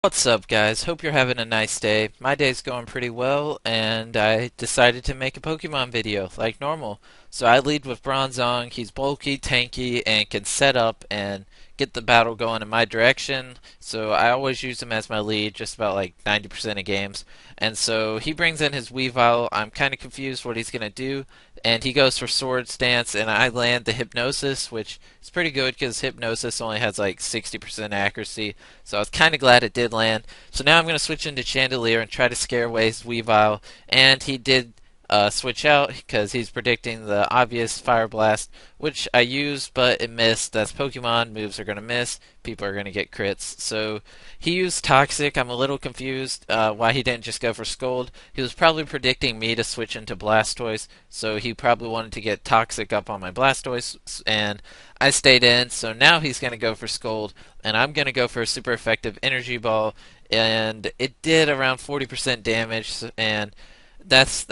What's up, guys? Hope you're having a nice day. My day's going pretty well, and I decided to make a Pokemon video like normal. So I lead with Bronzong. He's bulky, tanky, and can set up and get the battle going in my direction. So I always use him as my lead, just about like 90% of games. And so he brings in his Weavile. I'm kind of confused what he's gonna do, and he goes for Swords Dance, and I land the Hypnosis, which is pretty good because Hypnosis only has like 60% accuracy. So I was kind of glad it did land. So now I'm going to switch into Chandelier and try to scare away his Weavile. And he did switch out because he's predicting the obvious Fire Blast, which I used, but it missed. That's Pokemon. Moves are going to miss. People are going to get crits. So he used Toxic. I'm a little confused why he didn't just go for Scold. He was probably predicting me to switch into Blastoise, so he probably wanted to get Toxic up on my Blastoise, and I stayed in. So now he's going to go for Scold, and I'm going to go for a super effective Energy Ball, and it did around 40% damage, and that's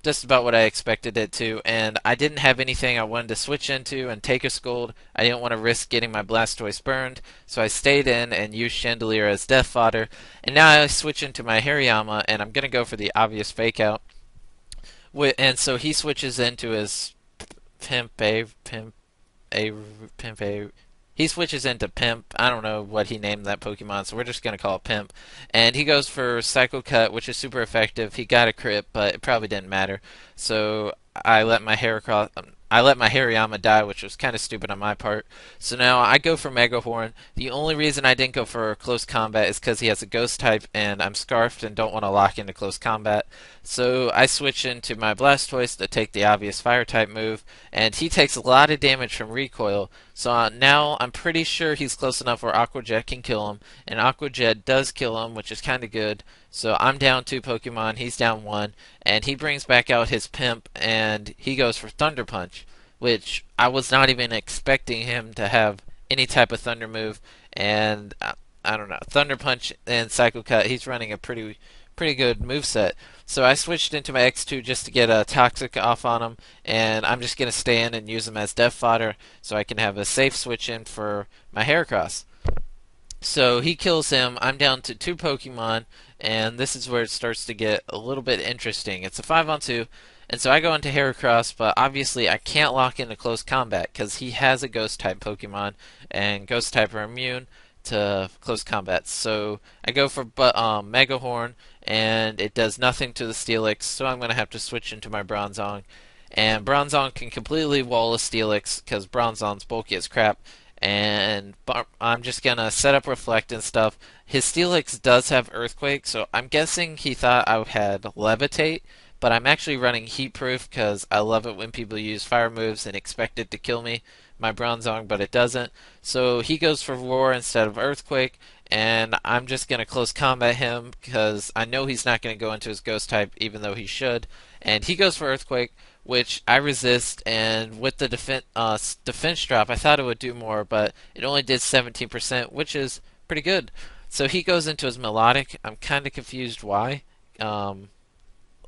just about what I expected it to. And I didn't have anything I wanted to switch into and take a Scold. I didn't want to risk getting my Blastoise burned, so I stayed in and used Chandelier as death fodder. And now I switch into my Hariyama, and I'm gonna go for the obvious fake out. And so he switches into his Pimp A, Pimp A, Pimp A. He switches into Pimp. I don't know what he named that Pokemon, so we're just going to call it Pimp. And he goes for Psycho Cut, which is super effective. He got a crit, but it probably didn't matter. So I let my Hariyama die, which was kind of stupid on my part. So now I go for Mega Horn. The only reason I didn't go for close combat is because he has a Ghost type, and I'm Scarfed and don't want to lock into close combat. So I switch into my Blastoise to take the obvious Fire type move, and he takes a lot of damage from recoil. So now I'm pretty sure he's close enough where Aqua Jet can kill him, and Aqua Jet does kill him, which is kind of good. So I'm down 2 Pokemon, he's down 1, and he brings back out his Pimp, and he goes for Thunder Punch, which I was not even expecting him to have any type of Thunder move, and I don't know, Thunder Punch and Psycho Cut, he's running a pretty good move set. So I switched into my X2 just to get a Toxic off on him, and I'm just going to stay in and use him as death fodder so I can have a safe switch in for my Heracross. So he kills him. I'm down to 2 Pokemon, and this is where it starts to get a little bit interesting. It's a 5-on-2, and so I go into Heracross, but obviously I can't lock into close combat because he has a Ghost type Pokemon, and Ghost type are immune to close combat. So I go for Mega Horn, and it does nothing to the Steelix, so I'm going to have to switch into my Bronzong. And Bronzong can completely wall a Steelix because Bronzong's bulky as crap, and I'm just gonna set up Reflect and stuff. His Steelix does have Earthquake, so I'm guessing he thought I had Levitate, but I'm actually running Heat Proof because I love it when people use fire moves and expect it to kill me, my Bronzong, but it doesn't. So he goes for Roar instead of Earthquake, and I'm just gonna close combat him because I know he's not gonna go into his Ghost type, even though he should. And he goes for Earthquake, which I resist, and with the defense drop, I thought it would do more, but it only did 17%, which is pretty good. So he goes into his Melodic. I'm kind of confused um,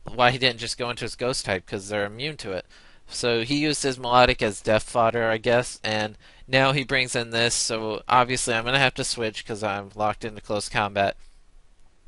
why he didn't just go into his Ghost type, because they're immune to it. So he used his Melodic as death fodder, I guess, and now he brings in this, so obviously I'm going to have to switch because I'm locked into close combat.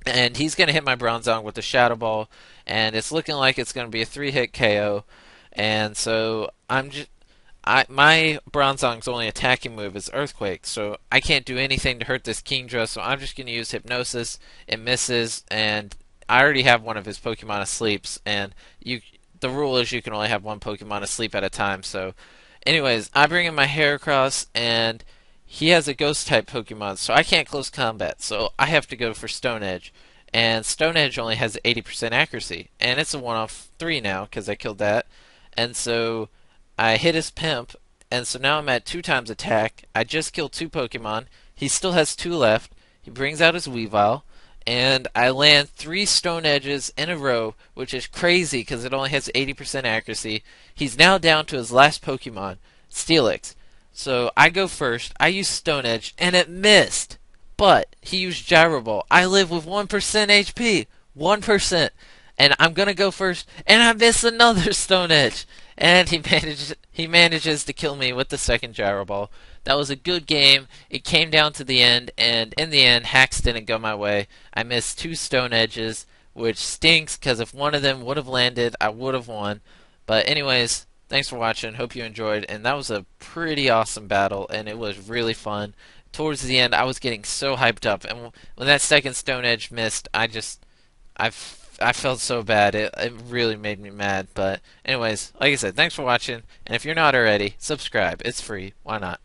And he's going to hit my Bronzong with the Shadow Ball, and it's looking like it's going to be a 3-hit KO. And so my Bronzong's only attacking move is Earthquake, so I can't do anything to hurt this Kingdra, so I'm just going to use Hypnosis. It misses, and I already have one of his Pokemon asleep, and the rule is you can only have one Pokemon asleep at a time. So anyways, I bring in my Heracross, and he has a Ghost type Pokemon, so I can't close combat, so I have to go for Stone Edge. And Stone Edge only has 80% accuracy, and it's a 1-off 3 now because I killed that. And so I hit his Pimp, and so now I'm at 2 times attack. I just killed 2 Pokemon. He still has 2 left. He brings out his Weavile, and I land 3 Stone Edges in a row, which is crazy because it only has 80% accuracy. He's now down to his last Pokemon, Steelix. So I go first. I use Stone Edge, and it missed. But he used Gyro Ball. I live with 1% HP. 1%. And I'm gonna go first, and I miss another Stone Edge. And he manages to kill me with the second gyro ball. That was a good game. It came down to the end, and in the end, hacks didn't go my way. I missed two stone edges, which stinks because if one of them would have landed, I would have won. But anyways, thanks for watching. Hope you enjoyed, and that was a pretty awesome battle, and it was really fun. Towards the end, I was getting so hyped up, and when that second stone edge missed, I felt so bad. It really made me mad. But anyways, like I said, thanks for watching, and if you're not already, subscribe. It's free. Why not?